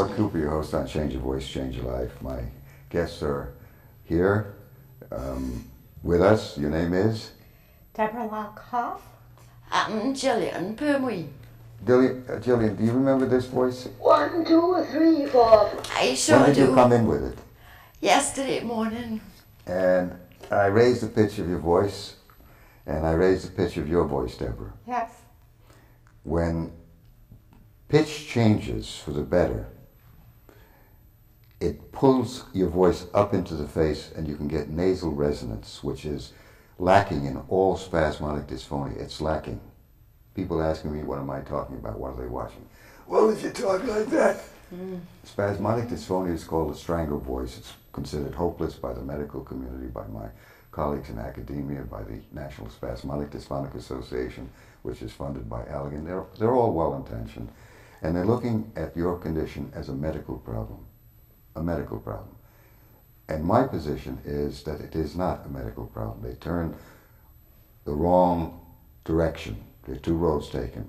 Mort Cooper, your host on Change Your Voice, Change Your Life. My guests are here with us. Your name is? Deborah Lockoff. I'm Gillian Permy. Gillian, do you remember this voice? 1, 2, 3, 4. I sure When did do. you come in with it? Yesterday morning. And I raised the pitch of your voice, and I raised the pitch of your voice, Deborah. Yes. When pitch changes for the better, it pulls your voice up into the face and you can get nasal resonance, which is lacking in all spasmodic dysphonia. It's lacking. People asking me, what am I talking about? What are they watching? Well, if you talk like that. Spasmodic dysphonia is called a strangled voice. It's considered hopeless by the medical community, by my colleagues in academia, by the National Spasmodic Dysphonic Association, which is funded by Allergan. They're all well-intentioned. And they're looking at your condition as a medical problem. A medical problem. And my position is that it is not a medical problem. They turn the wrong direction. There are two roads taken.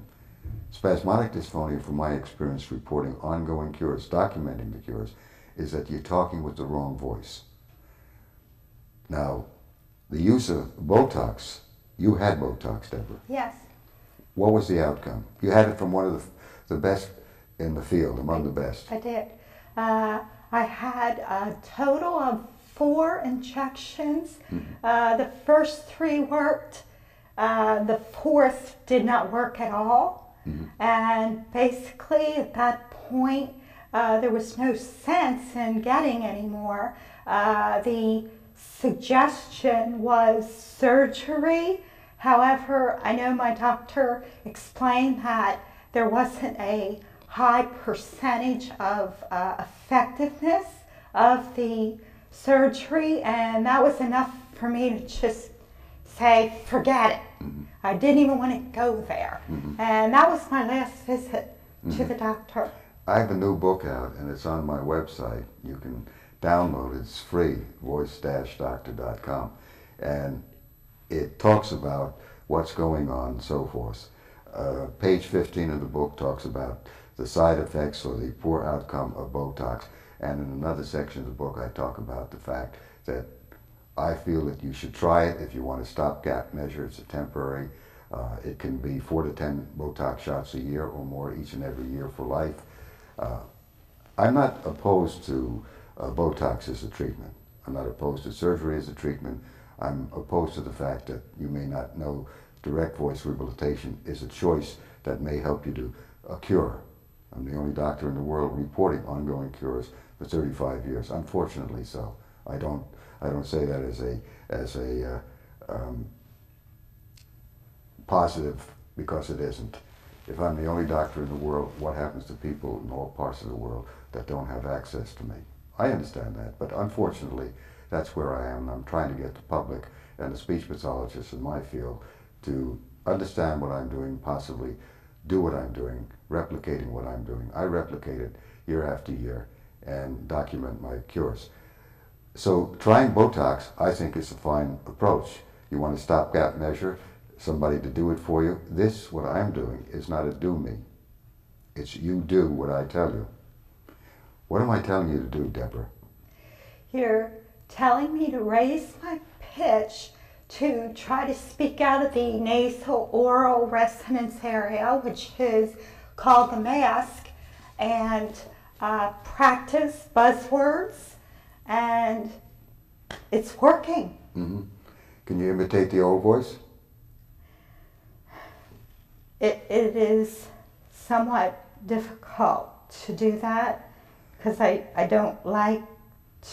Spasmodic dysphonia, from my experience reporting ongoing cures, documenting the cures, is that you're talking with the wrong voice. Now, the use of Botox, you had Botox, Deborah. Yes. What was the outcome? You had it from one of the best in the field, among the best. I did. I had a total of 4 injections. The first 3 worked. The 4th did not work at all. And basically at that point, there was no sense in getting any more. The suggestion was surgery. However, I know my doctor explained that there wasn't a high percentage of effectiveness of the surgery, and that was enough for me to just say, forget it. I didn't even want to go there. And that was my last visit to the doctor. I have a new book out, and it's on my website. You can download it. It's free, voice-doctor.com. And it talks about what's going on and so forth. Page 15 of the book talks about the side effects or the poor outcome of Botox. And in another section of the book, I talk about the fact that I feel that you should try it if you want a stopgap measure. It's a temporary. It can be 4 to 10 Botox shots a year or more each and every year for life. I'm not opposed to Botox as a treatment. I'm not opposed to surgery as a treatment. I'm opposed to the fact that you may not know direct voice rehabilitation is a choice that may help you to a cure. I'm the only doctor in the world reporting ongoing cures for 35 years. Unfortunately so. I don't say that as a positive, because it isn't. If I'm the only doctor in the world, what happens to people in all parts of the world that don't have access to me? I understand that, but unfortunately, that's where I am. I'm trying to get the public and the speech pathologists in my field to understand what I'm doing, possibly do what I'm doing, replicating what I'm doing. I replicate it year after year and document my cures. So trying Botox, I think, is a fine approach. You want a stopgap measure, somebody to do it for you. This, what I'm doing, is not a do me. It's you do what I tell you. What am I telling you to do, Deborah? You're telling me to raise my pitch to try to speak out of the nasal oral resonance area, which is called the mask, and practice buzzwords, and it's working. Can you imitate the old voice? It is somewhat difficult to do that because I don't like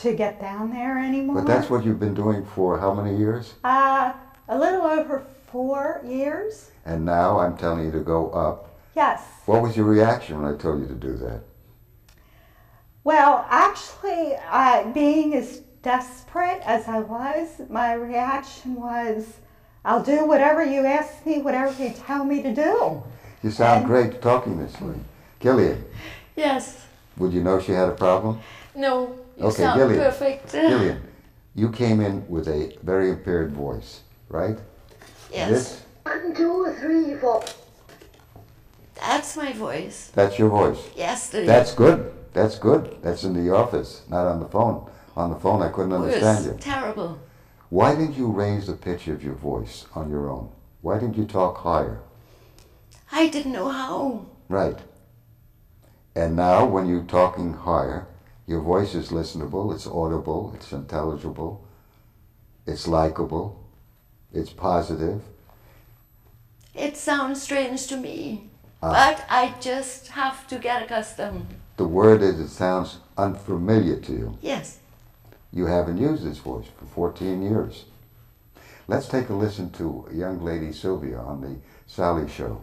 to get down there anymore. But that's what you've been doing for how many years? A little over 4 years. And now I'm telling you to go up. Yes. What was your reaction when I told you to do that? Well, actually, being as desperate as I was, my reaction was, I'll do whatever you ask me, whatever you tell me to do. You sound great talking this way. Gillian, Yes. would you know she had a problem? No, you Okay, sound Gillian. perfect. Gillian, you came in with a very impaired voice, right? Yes. This, 1, 2, 3, 4. That's my voice. that's your voice. Yesterday. That's good. That's good. That's in the office, not on the phone. On the phone, I couldn't understand you. It was terrible. Why didn't you raise the pitch of your voice on your own? Why didn't you talk higher? I didn't know how. Right. And now, when you're talking higher, your voice is listenable, it's audible, it's intelligible, it's likable, it's positive. It sounds strange to me, but I just have to get accustomed. The word is, it sounds unfamiliar to you. Yes. You haven't used this voice for 14 years. Let's take a listen to a young lady, Sylvia, on the Sally Show,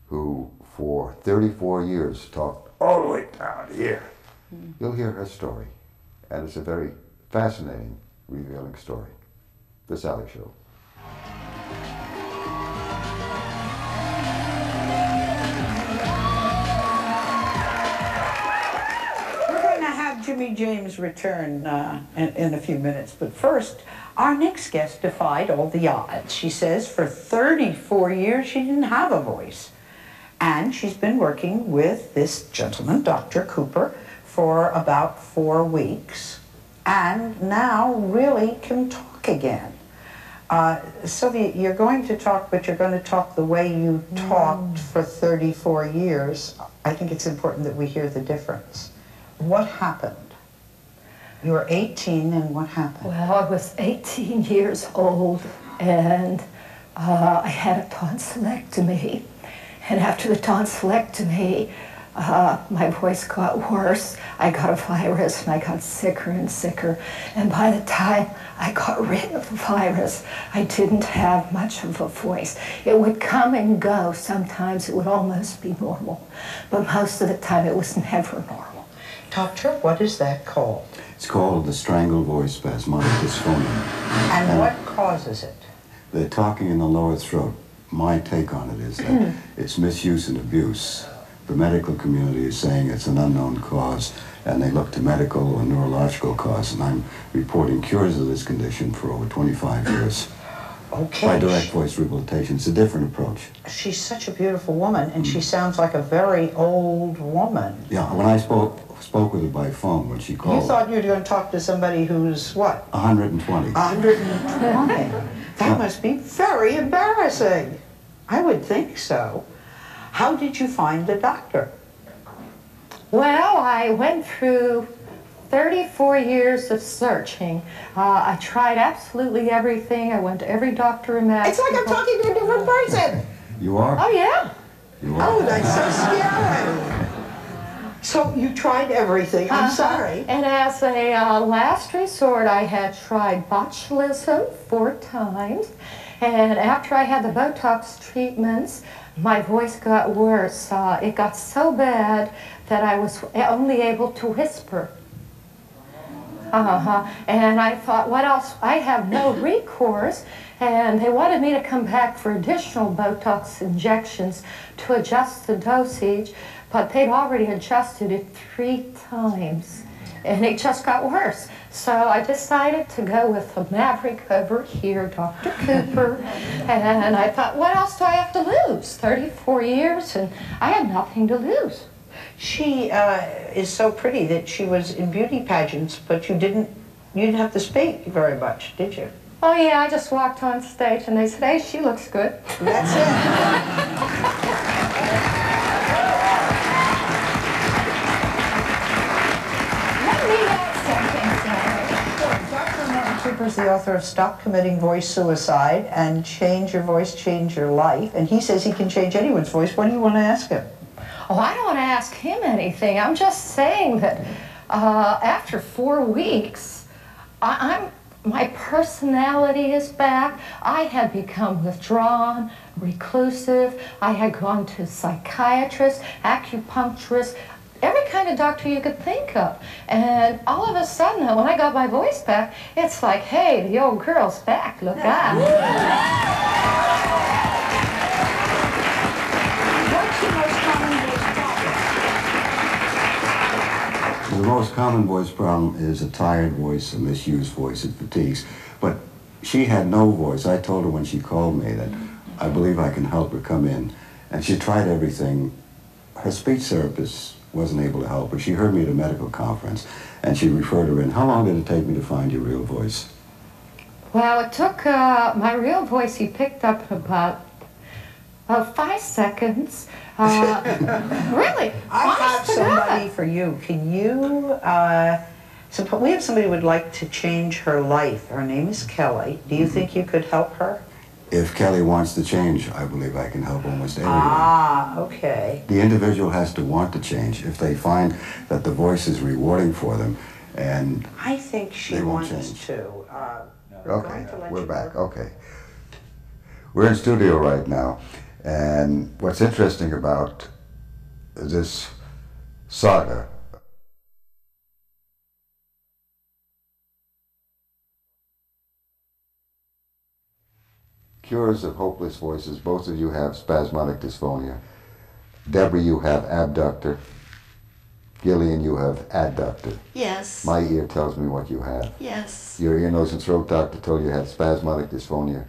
who for 34 years talked all the way down here. You'll hear her story, and it's a very fascinating, revealing story. The Sally Show. We're going to have Jimmy James return in a few minutes, but first, our next guest defied all the odds. She says for 34 years she didn't have a voice. And she's been working with this gentleman, Dr. Cooper, for about 4 weeks, and now really can talk again. Sylvia, you're going to talk, but you're going to talk the way you talked for 34 years. I think it's important that we hear the difference. What happened? You were 18, and what happened? Well, I was 18 years old, and I had a tonsillectomy. And after the tonsillectomy, my voice got worse. I got a virus, and I got sicker and sicker. And by the time I got rid of the virus, I didn't have much of a voice. It would come and go. Sometimes it would almost be normal. But most of the time, it was never normal. Doctor, what is that called? It's called the strangled voice spasmodic dysphonia. And what causes it? The talking in the lower throat. My take on it is that it's misuse and abuse. The medical community is saying it's an unknown cause, and they look to medical or neurological cause, and I'm reporting cures of this condition for over 25 years. Okay. By direct voice rehabilitation. It's a different approach. She's such a beautiful woman, and she sounds like a very old woman. Yeah, when I spoke with her by phone, when she called... You thought you were going to talk to somebody who's, what? 120. 120. That must be very embarrassing. I would think so. How did you find the doctor? Well, I went through 34 years of searching. I tried absolutely everything. I went to every doctor imaginable. It's like I'm talking to a different person. You are? Oh, yeah. You are? Oh, that's so scary. So you tried everything. I'm sorry. And as a last resort, I had tried botulism 4 times. And after I had the Botox treatments, my voice got worse. It got so bad that I was only able to whisper. And I thought, what else? I have no recourse. And they wanted me to come back for additional Botox injections to adjust the dosage, but they'd already adjusted it 3 times. And it just got worse. So I decided to go with the maverick over here, Dr. Cooper. And I thought, what else do I have to lose? 34 years, and I had nothing to lose. She is so pretty that she was in beauty pageants, but you didn't have to speak very much, did you? Oh yeah, I just walked on stage and they said, hey, she looks good. That's it. Dr. Mort Cooper's the author of Stop Committing Voice Suicide and Change Your Voice, Change Your Life. And he says he can change anyone's voice. What do you want to ask him? Oh, I don't want to ask him anything. I'm just saying that after 4 weeks, my personality is back. I had become withdrawn, reclusive. I had gone to psychiatrists, acupuncturists, every kind of doctor you could think of. And all of a sudden, when I got my voice back, it's like, hey, the old girl's back, look out. What's the most common voice problem? The most common voice problem is a tired voice, a misused voice, it fatigues. But she had no voice. I told her when she called me that I believe I can help her come in. And she tried everything. Her speech therapist wasn't able to help her. She heard me at a medical conference, and she referred her in. How long did it take me to find your real voice? Well, it took my real voice, he picked up in about 5 seconds. Really? I have somebody for you. Can you, we have somebody who would like to change her life. Her name is Kelly. Do you think you could help her? If Kelly wants to change, I believe I can help almost everyone. Ah, okay. The individual has to want to change. If they find that the voice is rewarding for them, and I think she they won't wants change. to. Okay, we're back. Okay. We're in studio right now, and what's interesting about this saga, cures of hopeless voices. Both of you have spasmodic dysphonia. Deborah, you have abductor. Gillian, you have adductor. Yes. My ear tells me what you have. Yes. Your ear, nose, and throat doctor told you had spasmodic dysphonia.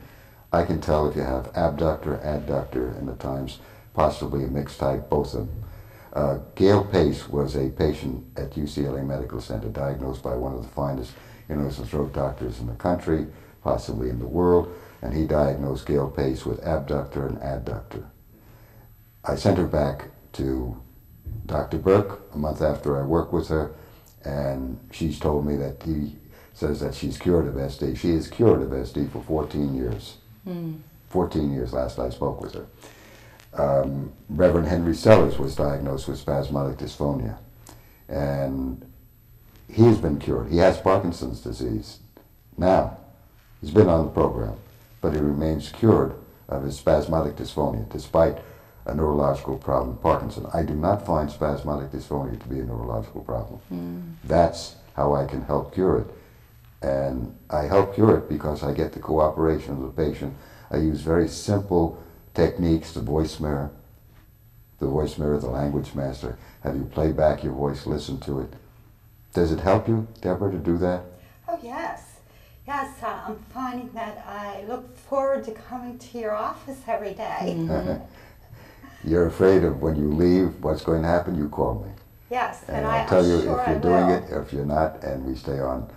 I can tell if you have abductor, adductor, and at times possibly a mixed type, both of them. Gail Pace was a patient at UCLA Medical Center diagnosed by one of the finest ear, nose, and throat doctors in the country, possibly in the world, and he diagnosed Gail Pace with abductor and adductor. I sent her back to Dr. Burke a month after I worked with her, and she's told me that he says that she's cured of SD. She is cured of SD for 14 years. 14 years last I spoke with her. Reverend Henry Sellers was diagnosed with spasmodic dysphonia, and he's been cured. He has Parkinson's disease now. He's been on the program, but he remains cured of his spasmodic dysphonia despite a neurological problem, Parkinson. I do not find spasmodic dysphonia to be a neurological problem. That's how I can help cure it. And I help cure it because I get the cooperation of the patient. I use very simple techniques, the voice mirror, the language master, have you play back your voice, listen to it. Does it help you, Deborah, to do that? Oh, yes. Yes, I'm finding that I look forward to coming to your office every day. You're afraid of when you leave, what's going to happen, you call me. Yes, And I'm I'll tell you sure if you're I doing will. it, if you're not, and we stay on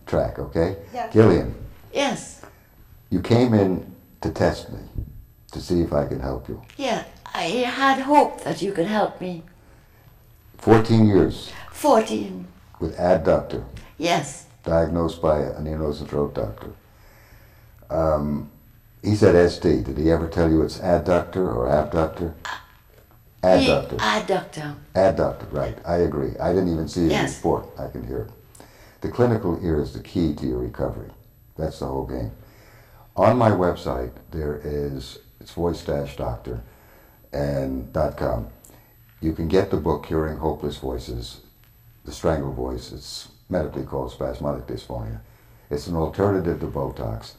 track, okay? Yes. Gillian, Yes. you came in to test me, to see if I could help you. Yeah. I had hoped that you could help me. 14 years 14. with adductor, Yes. diagnosed by an ear, nose, and throat doctor. He said SD. Did he ever tell you it's adductor or abductor? Adductor. Adductor. Adductor, right. I agree. I didn't even see it in the Yes. report. I can hear it. The clinical ear is the key to your recovery. That's the whole game. On my website, it's voice-doctor and .com. You can get the book Curing Hopeless Voices, The Strangled Voice. It's medically called spasmodic dysphonia. It's an alternative to Botox.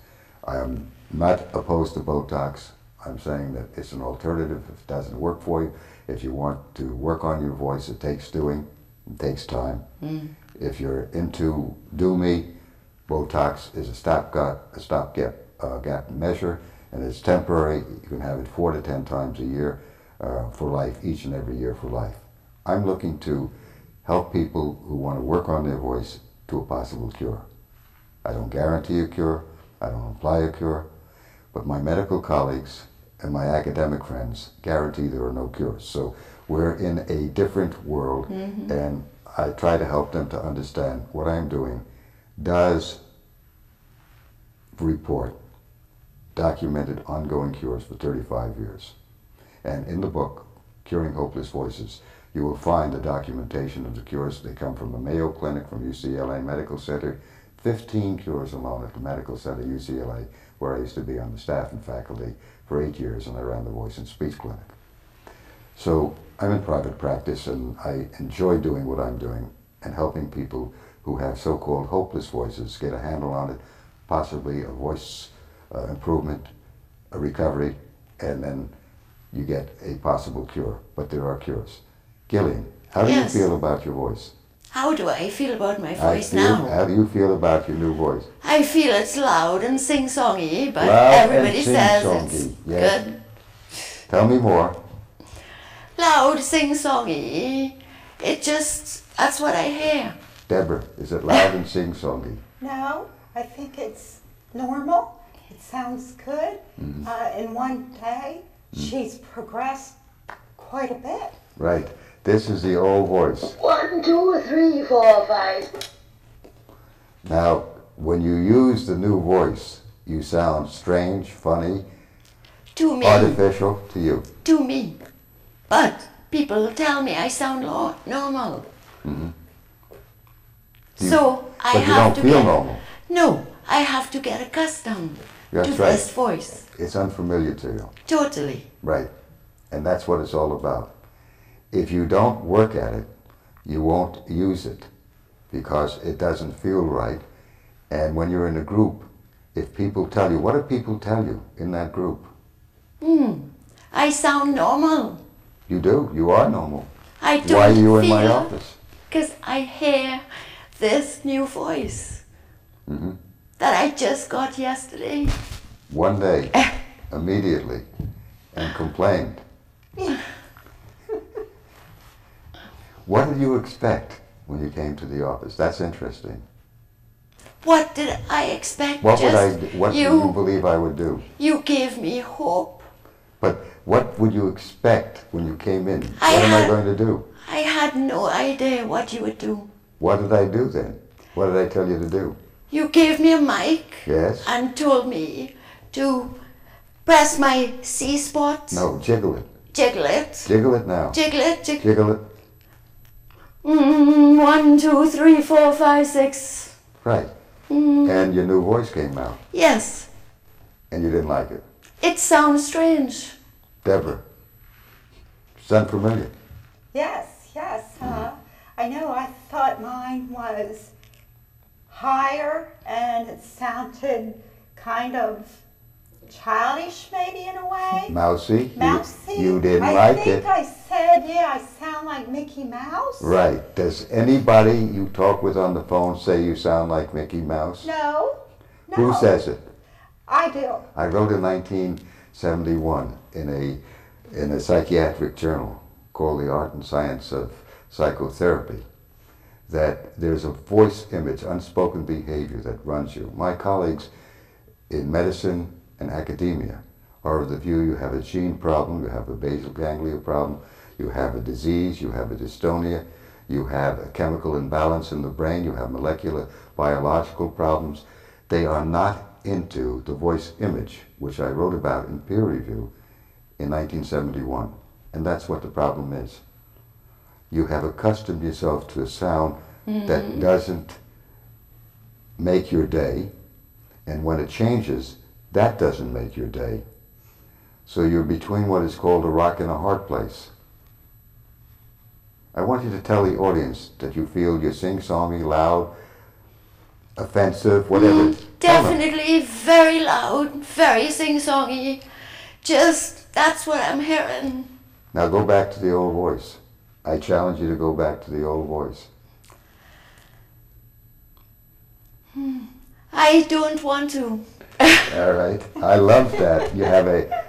I am not opposed to Botox. I'm saying that it's an alternative if it doesn't work for you. If you want to work on your voice, it takes doing, it takes time. If you're into Do Me, Botox is a stopgap gap measure, and it's temporary. You can have it 4 to 10 times a year for life, each and every year for life. I'm looking to help people who want to work on their voice to a possible cure. I don't guarantee a cure, I don't imply a cure, but my medical colleagues and my academic friends guarantee there are no cures. So we're in a different world, and I try to help them to understand what I'm doing does report documented ongoing cures for 35 years. And in the book, Curing Hopeless Voices, you will find the documentation of the cures. They come from the Mayo Clinic, from UCLA Medical Center, 15 cures alone at the Medical Center, UCLA, where I used to be on the staff and faculty for 8 years, and I ran the voice and speech clinic. So I'm in private practice, and I enjoy doing what I'm doing and helping people who have so-called hopeless voices get a handle on it, possibly a voice improvement, a recovery, and then you get a possible cure. But there are cures. Gillian, how do Yes. you feel about your voice? How do I feel about my voice now? How do you feel about your new voice? I feel it's loud and sing-songy, but Loud everybody and says sing-songy, it's yes. good. Tell me more. loud, sing-songy. That's what I hear. Deborah, is it loud and sing-songy? No, I think it's normal. It sounds good. In one day, she's progressed quite a bit. Right. This is the old voice. 1, 2, 3, 4, 5. Now, when you use the new voice, you sound strange, funny, To me. artificial to you. To me. But people tell me I sound normal. So I But you have don't to feel get normal. No, I have to get accustomed That's to right. this voice. It's unfamiliar to you. Totally. Right. And that's what it's all about. If you don't work at it, you won't use it because it doesn't feel right. And when you're in a group, if people tell you, what do people tell you in that group? I sound normal. You do. You are normal. I don't Why are you in my feel- office? Because I hear this new voice that I just got yesterday. One day, immediately, and complained. What did you expect when you came to the office? That's interesting. What did I expect? What do you you, believe I would do? you gave me hope. But what would you expect when you came in? I What am I had- going to do? I had no idea what you would do. What did I do then? What did I tell you to do? You gave me a mic Yes? and told me to press my C spot. No, jiggle it. Jiggle it. Jiggle it now. Jiggle it. Jiggle. Jiggle it. 1, 2, 3, 4, 5, 6. Right. And your new voice came out, Yes. and you didn't like it. It sounds strange. Deborah, sound familiar? Yes, yes. I know. I thought mine was higher and it sounded kind of childish, maybe in a way. Mousy? Mousy. You didn't I like think it? I said, yeah, I sound like Mickey Mouse. Right. Does anybody you talk with on the phone say you sound like Mickey Mouse? No. No. Who says it? I do. I wrote in 1971 in a psychiatric journal called The Art and Science of Psychotherapy that there's a voice image, unspoken behavior that runs you. My colleagues in medicine and academia are of the view you have a gene problem, you have a basal ganglia problem, you have a disease, you have a dystonia, you have a chemical imbalance in the brain, you have molecular biological problems. They are not into the voice image, which I wrote about in peer review in 1971. And that's what the problem is. You have accustomed yourself to a sound that doesn't make your day, and when it changes, that doesn't make your day. So you're between what is called a rock and a hard place. I want you to tell the audience that you feel you're sing-songy, loud, offensive, whatever. Tell them. Definitely very loud, very sing-songy. That's what I'm hearing. Now go back to the old voice. I challenge you to go back to the old voice. I don't want to. All right. I love that.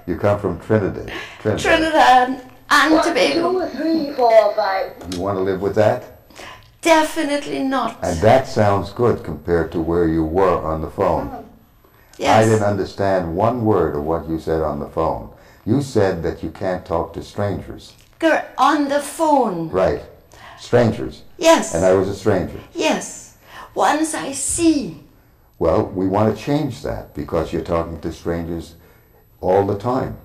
You come from Trinidad. Trinidad and 1, Tobago. 2, 3, 4, 5. You want to live with that? Definitely not. And that sounds good compared to where you were on the phone. Yes. I didn't understand one word of what you said on the phone. You said that you can't talk to strangers. On the phone. Right. Strangers. Yes. And I was a stranger. Yes. Once I see. Well, we want to change that because you're talking to strangers all the time.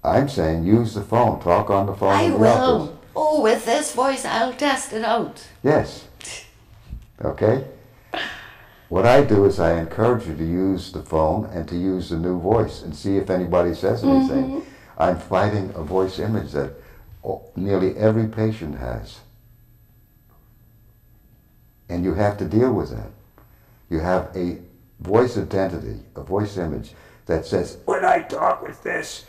I'm saying use the phone. Talk on the phone I in the will. office. Oh, with this voice, I'll test it out. Yes. Okay? What I do is I encourage you to use the phone and to use the new voice and see if anybody says anything. I'm fighting a voice image that nearly every patient has. And you have to deal with that. You have a voice identity, a voice image that says, when I talk with this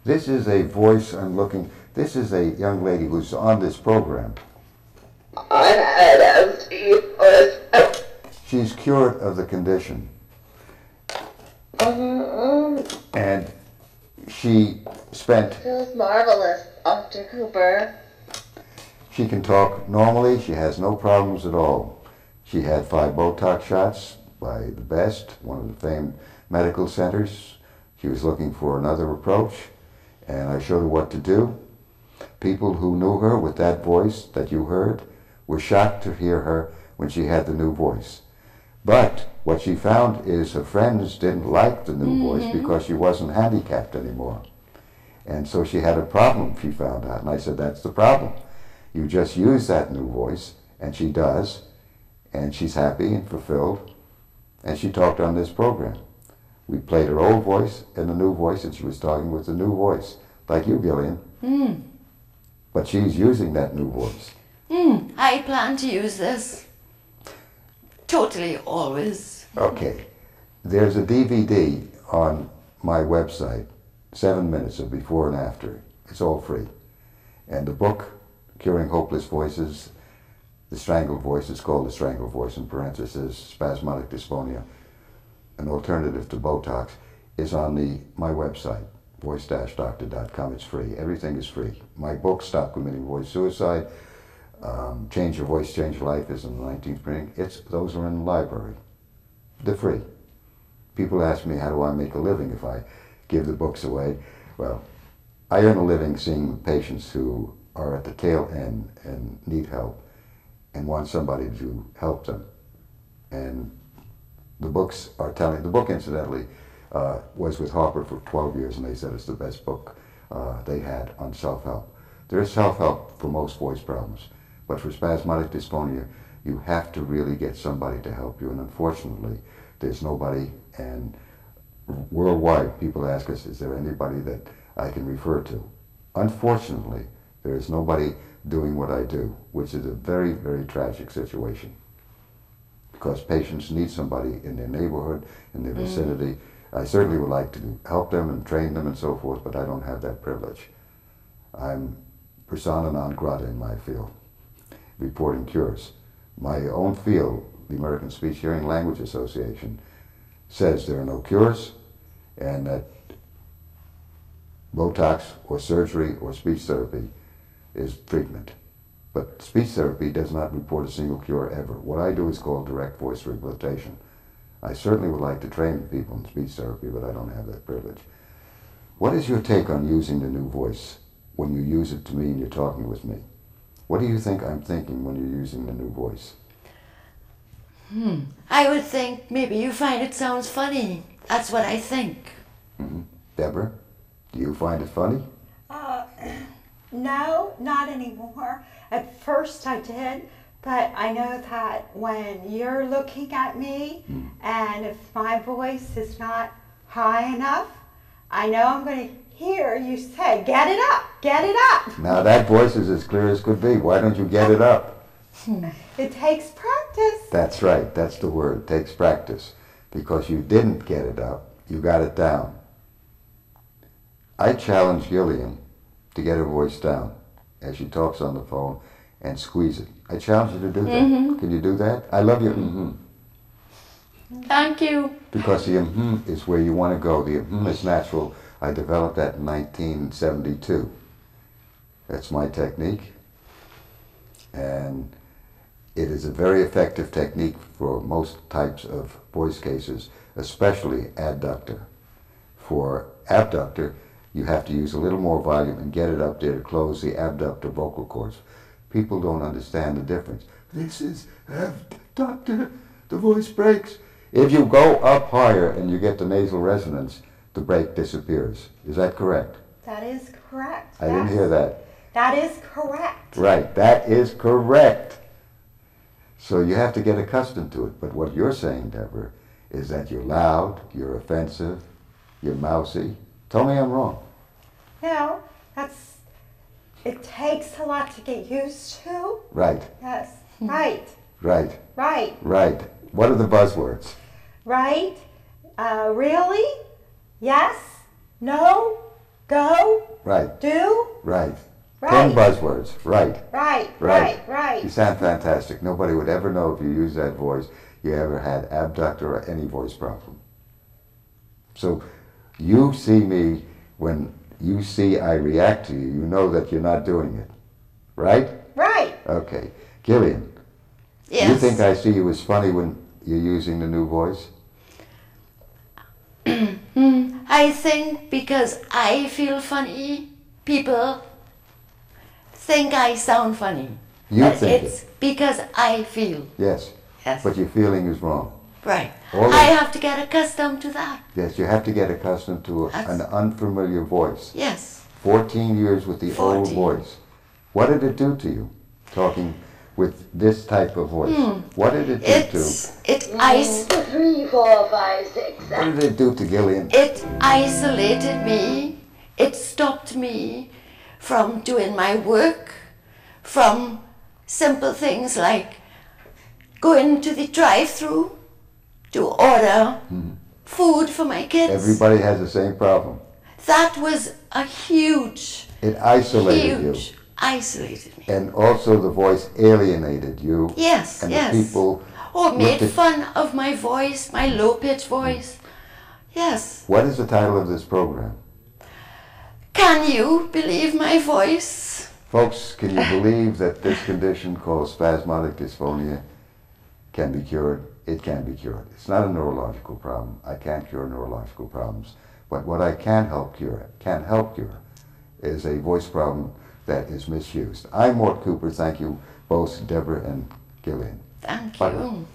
is a voice I'm looking, this is a young lady who's on this program. She's cured of the condition. And she spent... Feels marvelous, Dr. Cooper. She can talk normally. She has no problems at all. She had 5 Botox shots by the best, one of the famed medical centers. She was looking for another approach, and I showed her what to do. People who knew her with that voice that you heard were shocked to hear her when she had the new voice. But what she found is her friends didn't like the new voice because she wasn't handicapped anymore. And so she had a problem, she found out. And I said, that's the problem. You just use that new voice, and she does, and she's happy and fulfilled, and she talked on this program. We played her old voice and the new voice, and she was talking with the new voice, like you, Gillian. But she's using that new voice. I plan to use this. Totally, always. Okay. There's a DVD on my website, 7 minutes of before and after. It's all free. And the book, Curing Hopeless Voices, The Strangled Voice, it's called The Strangled Voice in parentheses, Spasmodic Dysphonia, an alternative to Botox, is on my website, voice-doctor.com. It's free. Everything is free. My book, Stop Committing Voice Suicide, Change Your Voice, Change Your Life, is in the 19th printing. Those are in the library. They're free. People ask me, how do I make a living if I give the books away? Well, I earn a living seeing patients who are at the tail end and need help and want somebody to help them. And the books are telling, the book incidentally was with Harper for 12 years, and they said it's the best book they had on self-help. There is self-help for most voice problems, but for spasmodic dysphonia, you have to really get somebody to help you, and unfortunately, there's nobody, and worldwide, people ask us, is there anybody that I can refer to? Unfortunately, there is nobody doing what I do, which is a very, very tragic situation. Because patients need somebody in their neighborhood, in their vicinity. I certainly would like to help them and train them and so forth, but I don't have that privilege. I'm persona non grata in my field, reporting cures. My own field, the American Speech Hearing Language Association, says there are no cures and that Botox or surgery or speech therapy is treatment. But speech therapy does not report a single cure ever. What I do is called direct voice rehabilitation. I certainly would like to train people in speech therapy, but I don't have that privilege. What is your take on using the new voice when you use it to me and you're talking with me? What do you think I'm thinking when you're using the new voice? I would think maybe you find it sounds funny. That's what I think. Deborah, do you find it funny? No, not anymore. At first I did, but I know that when you're looking at me and if my voice is not high enough, I know I'm going to hear you say, get it up, get it up. Now that voice is as clear as could be. Why don't you get it up? It takes practice. That's right. That's the word. It takes practice. Because you didn't get it up. You got it down. I challenge Gillian to get her voice down as she talks on the phone and squeeze it. I challenge you to do that. Can you do that? I love your Thank you. Because the is where you want to go. The is natural. I developed that in 1972. That's my technique. And it is a very effective technique for most types of voice cases, especially adductor. For abductor, you have to use a little more volume and get it up there to close the abductor vocal cords. People don't understand the difference. This is abductor. The voice breaks. If you go up higher and you get the nasal resonance, the break disappears. Is that correct? That is correct. I didn't hear that. That is correct. Right, that is correct. So you have to get accustomed to it. But what you're saying, Deborah, is that you're loud, you're offensive, you're mousy. Tell me I'm wrong. No, it takes a lot to get used to. Right. Yes. Right. Right. Right. Right. What are the buzzwords? Right. Really? Yes. No. Go. Right. Do. Right. Right. 10 buzzwords. Right. Right. Right. Right. You Right. sound fantastic. Nobody would ever know if you used that voice you ever had abductor or any voice problem. So you see me when you see I react to you, you know that you're not doing it. Right? Right. Okay. Gillian, Yes. you think I see you as funny when you're using the new voice? I think because I feel funny, people think I sound funny. You But think it's it. because I feel. Yes. Yes. But your feeling is wrong. Right. All I of- have to get accustomed to that. Yes, you have to get accustomed to an unfamiliar voice. Yes. 14 years with the old 14. voice. What did it do to you, talking with this type of voice? What did it do It 3, 4, 5, 6, What did it do to Gillian? It isolated me. It stopped me from doing my work, from simple things like going to the drive-through to order food for my kids. Everybody has the same problem. That was a huge, It isolated huge, isolated me. you. And also the voice alienated you. Yes, And yes. the people Or made looked at- fun of my voice, my low-pitched voice. Yes. What is the title of this program? Can you believe my voice? Folks, can you believe that this condition called spasmodic dysphonia can be cured? It can be cured. It's not a neurological problem. I can't cure neurological problems. But what I can help cure is a voice problem that is misused. I'm Mort Cooper. Thank you both, Deborah and Gillian. Thank Bye. you.